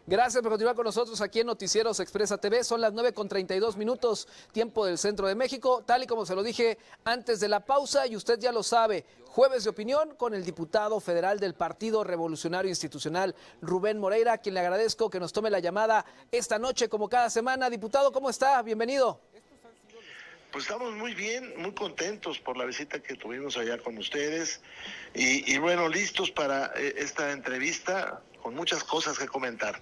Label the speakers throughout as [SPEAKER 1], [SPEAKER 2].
[SPEAKER 1] Gracias por continuar con nosotros aquí en Noticieros Expresa TV. Son las 9:32, tiempo del centro de México. Tal y como se lo dije antes de la pausa, y usted ya lo sabe, jueves de opinión con el diputado federal del Partido Revolucionario Institucional, Rubén Moreira, a quien le agradezco que nos tome la llamada esta noche como cada semana. Diputado, ¿cómo está? Bienvenido.
[SPEAKER 2] Pues estamos muy bien, muy contentos por la visita que tuvimos allá con ustedes y bueno, listos para esta entrevista con muchas cosas que comentar.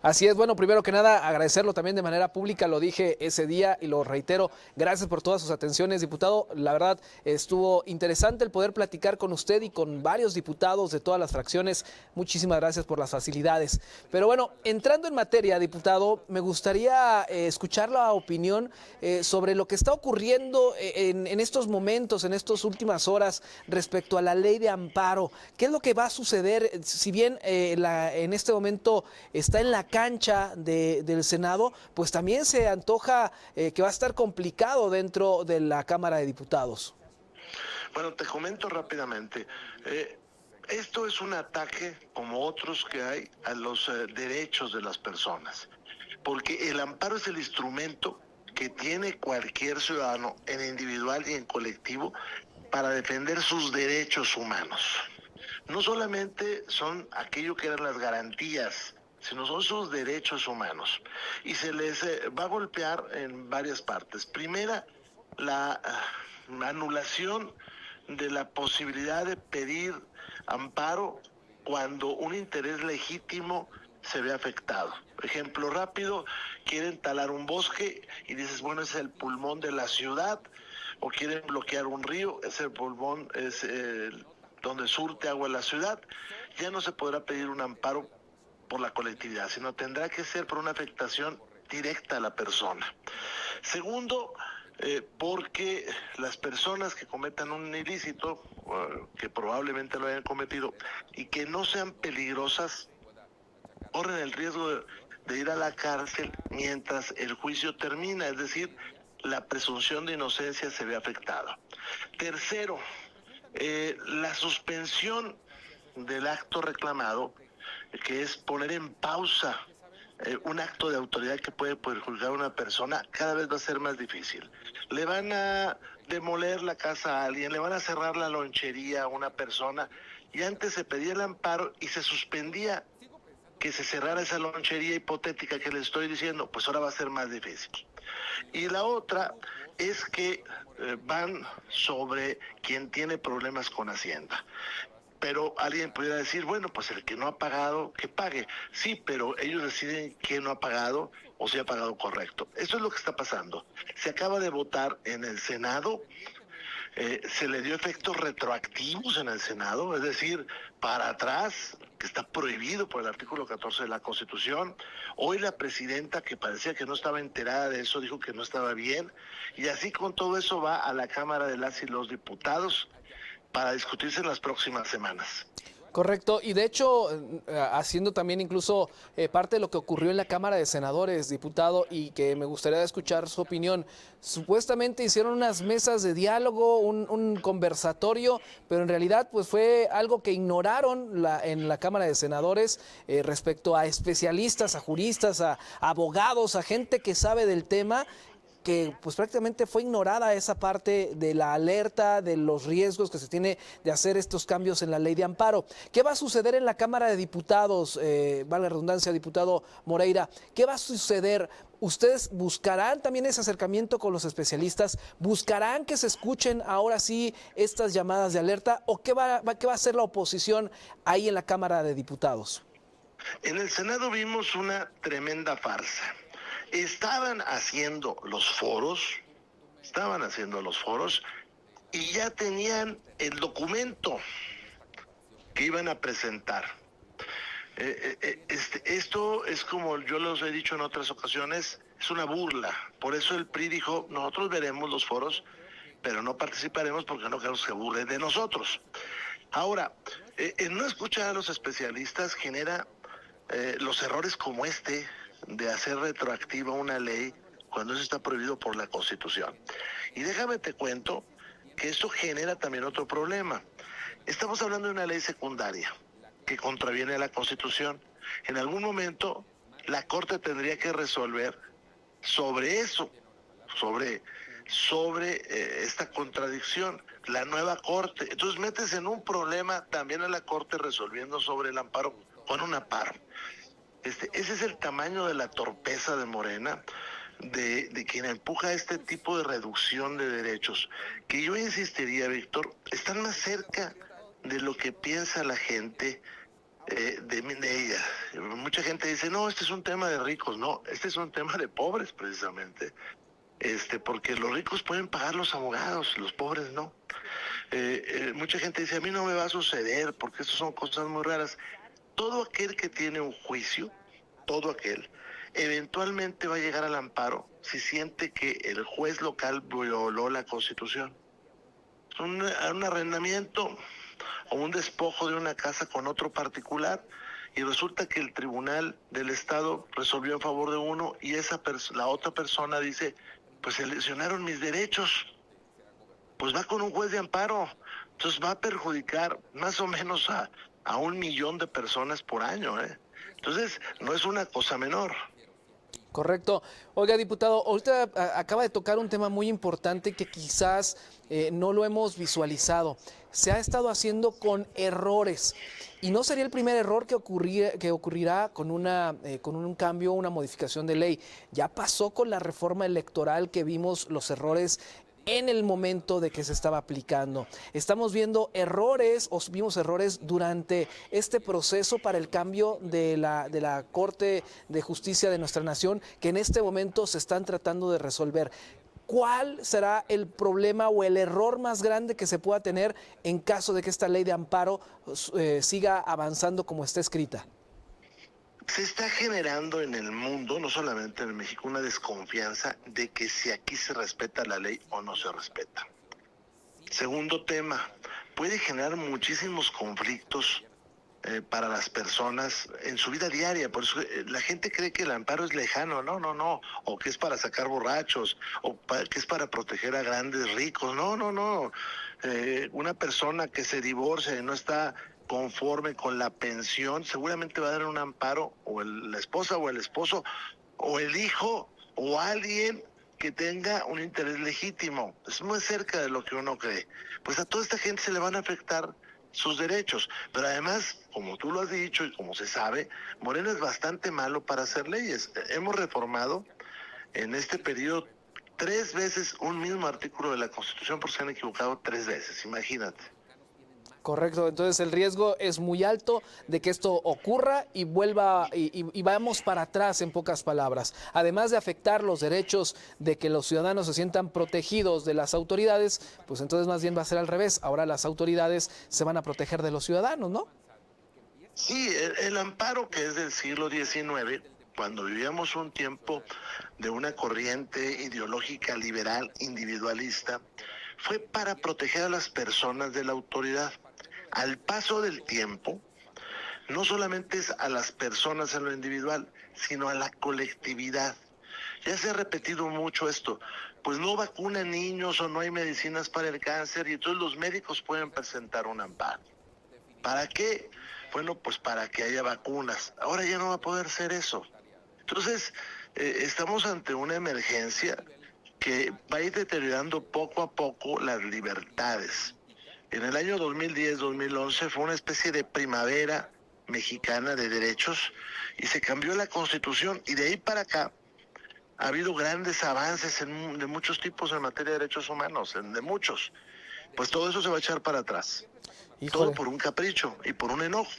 [SPEAKER 1] Así es, bueno, primero que nada agradecerlo también de manera pública, lo dije ese día y lo reitero, gracias por todas sus atenciones, diputado. La verdad estuvo interesante el poder platicar con usted y con varios diputados de todas las fracciones. Muchísimas gracias por las facilidades. Pero bueno, entrando en materia, diputado, me gustaría escuchar la opinión sobre lo que está ocurriendo en estos momentos, en estas últimas horas respecto a la ley de amparo. ¿Qué es lo que va a suceder? Si bien en este momento está en la cancha del Senado, pues también se antoja que va a estar complicado dentro de la Cámara de Diputados.
[SPEAKER 2] Bueno, te comento rápidamente. Esto es un ataque, como otros que hay, a los derechos de las personas, porque el amparo es el instrumento que tiene cualquier ciudadano, en individual y en colectivo, para defender sus derechos humanos. No solamente son aquello que eran las garantías, sino son sus derechos humanos. Y se les va a golpear en varias partes. Primera, la anulación de la posibilidad de pedir amparo cuando un interés legítimo se ve afectado. Ejemplo rápido, quieren talar un bosque y dices, bueno, es el pulmón de la ciudad, o quieren bloquear un río, ese pulmón es donde surte agua la ciudad. Ya no se podrá pedir un amparo por la colectividad, sino tendrá que ser por una afectación directa a la persona. Segundo, porque las personas que cometan un ilícito, que probablemente lo hayan cometido, y que no sean peligrosas, corren el riesgo de ir a la cárcel mientras el juicio termina, es decir, la presunción de inocencia se ve afectada. Tercero, la suspensión del acto reclamado, que es poner en pausa un acto de autoridad que puede perjudicar a una persona, cada vez va a ser más difícil. Le van a demoler la casa a alguien, le van a cerrar la lonchería a una persona, y antes se pedía el amparo y se suspendía que se cerrara esa lonchería hipotética que le estoy diciendo, pues ahora va a ser más difícil. Y la otra es que van sobre quien tiene problemas con Hacienda. Pero alguien pudiera decir, bueno, pues el que no ha pagado, que pague. Sí, pero ellos deciden quién no ha pagado o si ha pagado correcto. Eso es lo que está pasando. Se acaba de votar en el Senado, se le dio efectos retroactivos en el Senado, es decir, para atrás, que está prohibido por el artículo 14 de la Constitución. Hoy la presidenta, que parecía que no estaba enterada de eso, dijo que no estaba bien, y así con todo eso va a la Cámara de las y los Diputados para discutirse en las próximas semanas.
[SPEAKER 1] Correcto, y de hecho, haciendo también incluso parte de lo que ocurrió en la Cámara de Senadores, diputado, y que me gustaría escuchar su opinión. Supuestamente hicieron unas mesas de diálogo, un conversatorio, pero en realidad pues fue algo que ignoraron en la Cámara de Senadores respecto a especialistas, a juristas, a abogados, a gente que sabe del tema, que pues prácticamente fue ignorada esa parte de la alerta de los riesgos que se tiene de hacer estos cambios en la ley de amparo. ¿Qué va a suceder en la Cámara de Diputados, valga la redundancia, diputado Moreira? ¿Qué va a suceder? ¿Ustedes buscarán también ese acercamiento con los especialistas? ¿Buscarán que se escuchen ahora sí estas llamadas de alerta? ¿O qué va a hacer la oposición ahí en la Cámara de Diputados?
[SPEAKER 2] En el Senado vimos una tremenda farsa. Estaban haciendo los foros y ya tenían el documento que iban a presentar. Esto es, como yo los he dicho en otras ocasiones, es una burla. Por eso el PRI dijo, nosotros veremos los foros, pero no participaremos porque no queremos que burlen de nosotros. Ahora, el no escuchar a los especialistas genera los errores como este, de hacer retroactiva una ley cuando eso está prohibido por la Constitución. Y déjame te cuento que esto genera también otro problema. Estamos hablando de una ley secundaria que contraviene a la Constitución. En algún momento la Corte tendría que resolver sobre eso, sobre esta contradicción, la nueva Corte. Entonces metes en un problema también a la Corte resolviendo sobre el amparo con un amparo. Ese es el tamaño de la torpeza de Morena, de quien empuja este tipo de reducción de derechos, que yo insistiría, Víctor, están más cerca de lo que piensa la gente de ella. Mucha gente dice, no, este es un tema de ricos. No, este es un tema de pobres, precisamente. Porque los ricos pueden pagar los abogados, los pobres no. Mucha gente dice, a mí no me va a suceder, porque estas son cosas muy raras. Todo aquel que tiene un juicio, todo aquel, eventualmente va a llegar al amparo si siente que el juez local violó la Constitución. Un arrendamiento o un despojo de una casa con otro particular, y resulta que el tribunal del Estado resolvió en favor de uno y la otra persona dice, pues se lesionaron mis derechos, pues va con un juez de amparo. Entonces va a perjudicar más o menos a 1 millón de personas por año, ¿eh? Entonces no es una cosa menor.
[SPEAKER 1] Correcto. Oiga, diputado, ahorita acaba de tocar un tema muy importante que quizás no lo hemos visualizado. Se ha estado haciendo con errores y no sería el primer error que ocurrirá con un cambio, una modificación de ley. Ya pasó con la reforma electoral que vimos los errores en el momento de que se estaba aplicando. Estamos viendo errores, o vimos errores durante este proceso para el cambio de la Corte de Justicia de nuestra nación, que en este momento se están tratando de resolver. ¿Cuál será el problema o el error más grande que se pueda tener en caso de que esta ley de amparo siga avanzando como está escrita?
[SPEAKER 2] Se está generando en el mundo, no solamente en México, una desconfianza de que si aquí se respeta la ley o no se respeta. Segundo tema, puede generar muchísimos conflictos para las personas en su vida diaria. Por eso la gente cree que el amparo es lejano. No, o que es para sacar borrachos, o que es para proteger a grandes ricos. No. Una persona que se divorcia y no está conforme con la pensión, seguramente va a dar un amparo, o la esposa o el esposo, o el hijo, o alguien que tenga un interés legítimo. Es muy cerca de lo que uno cree. Pues a toda esta gente se le van a afectar sus derechos, pero además, como tú lo has dicho y como se sabe, Morena es bastante malo para hacer leyes. Hemos reformado en este periodo 3 veces un mismo artículo de la Constitución, porque se han equivocado 3 veces, imagínate.
[SPEAKER 1] Correcto, entonces el riesgo es muy alto de que esto ocurra y vuelva y vamos para atrás, en pocas palabras. Además de afectar los derechos de que los ciudadanos se sientan protegidos de las autoridades, pues entonces más bien va a ser al revés. Ahora las autoridades se van a proteger de los ciudadanos, ¿no?
[SPEAKER 2] Sí, el amparo, que es del siglo XIX, cuando vivíamos un tiempo de una corriente ideológica liberal individualista, fue para proteger a las personas de la autoridad. Al paso del tiempo, no solamente es a las personas en lo individual, sino a la colectividad. Ya se ha repetido mucho esto, pues no vacunan niños o no hay medicinas para el cáncer y entonces los médicos pueden presentar un amparo. ¿Para qué? Bueno, pues para que haya vacunas. Ahora ya no va a poder ser eso. Entonces, estamos ante una emergencia que va a ir deteriorando poco a poco las libertades. En el año 2010-2011 fue una especie de primavera mexicana de derechos y se cambió la Constitución, y de ahí para acá ha habido grandes avances de muchos tipos en materia de derechos humanos, de muchos. Pues todo eso se va a echar para atrás.
[SPEAKER 1] Híjole.
[SPEAKER 2] Todo por un capricho y por un enojo.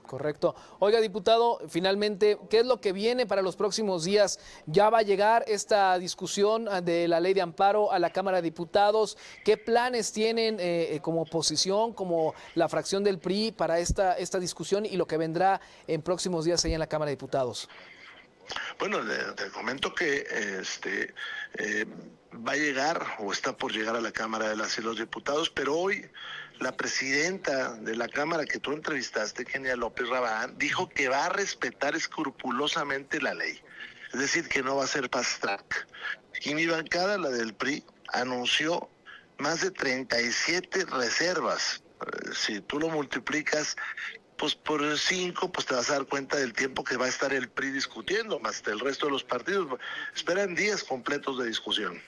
[SPEAKER 1] Correcto. Oiga, diputado, finalmente, ¿qué es lo que viene para los próximos días? ¿Ya va a llegar esta discusión de la ley de amparo a la Cámara de Diputados? ¿Qué planes tienen como oposición, como la fracción del PRI para esta discusión y lo que vendrá en próximos días ahí en la Cámara de Diputados?
[SPEAKER 2] Bueno, te comento que va a llegar o está por llegar a la Cámara de las y los Diputados, pero hoy la presidenta de la Cámara que tú entrevistaste, Kenia López Rabadán, dijo que va a respetar escrupulosamente la ley, es decir, que no va a ser fast track. Y mi bancada, la del PRI, anunció más de 37 reservas. Si tú lo multiplicas, pues por 5, pues te vas a dar cuenta del tiempo que va a estar el PRI discutiendo, más el resto de los partidos. Esperan días completos de discusión.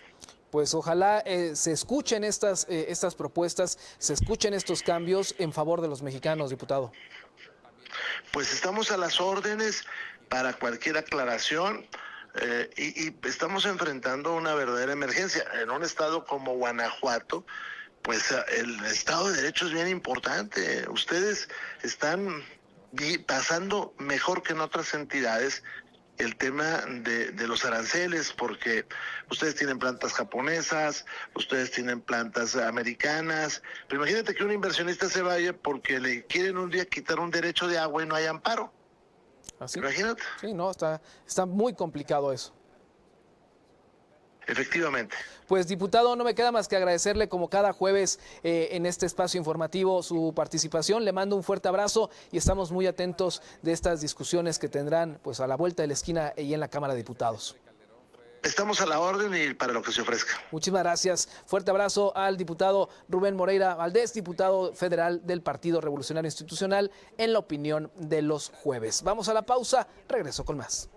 [SPEAKER 1] Pues ojalá se escuchen estas propuestas, se escuchen estos cambios en favor de los mexicanos, diputado.
[SPEAKER 2] Pues estamos a las órdenes para cualquier aclaración y estamos enfrentando una verdadera emergencia. En un estado como Guanajuato, pues el Estado de Derecho es bien importante. Ustedes están pasando mejor que en otras entidades el tema de los aranceles, porque ustedes tienen plantas japonesas, ustedes tienen plantas americanas, pero imagínate que un inversionista se vaya porque le quieren un día quitar un derecho de agua y no hay amparo.
[SPEAKER 1] ¿Así?
[SPEAKER 2] Imagínate.
[SPEAKER 1] Sí, no, está muy complicado eso.
[SPEAKER 2] Efectivamente.
[SPEAKER 1] Pues diputado, no me queda más que agradecerle como cada jueves en este espacio informativo su participación. Le mando un fuerte abrazo y estamos muy atentos de estas discusiones que tendrán pues a la vuelta de la esquina y en la Cámara de Diputados.
[SPEAKER 2] Estamos a la orden y para lo que se ofrezca.
[SPEAKER 1] Muchísimas gracias. Fuerte abrazo al diputado Rubén Moreira Valdés, diputado federal del Partido Revolucionario Institucional, en la opinión de los jueves. Vamos a la pausa, regreso con más.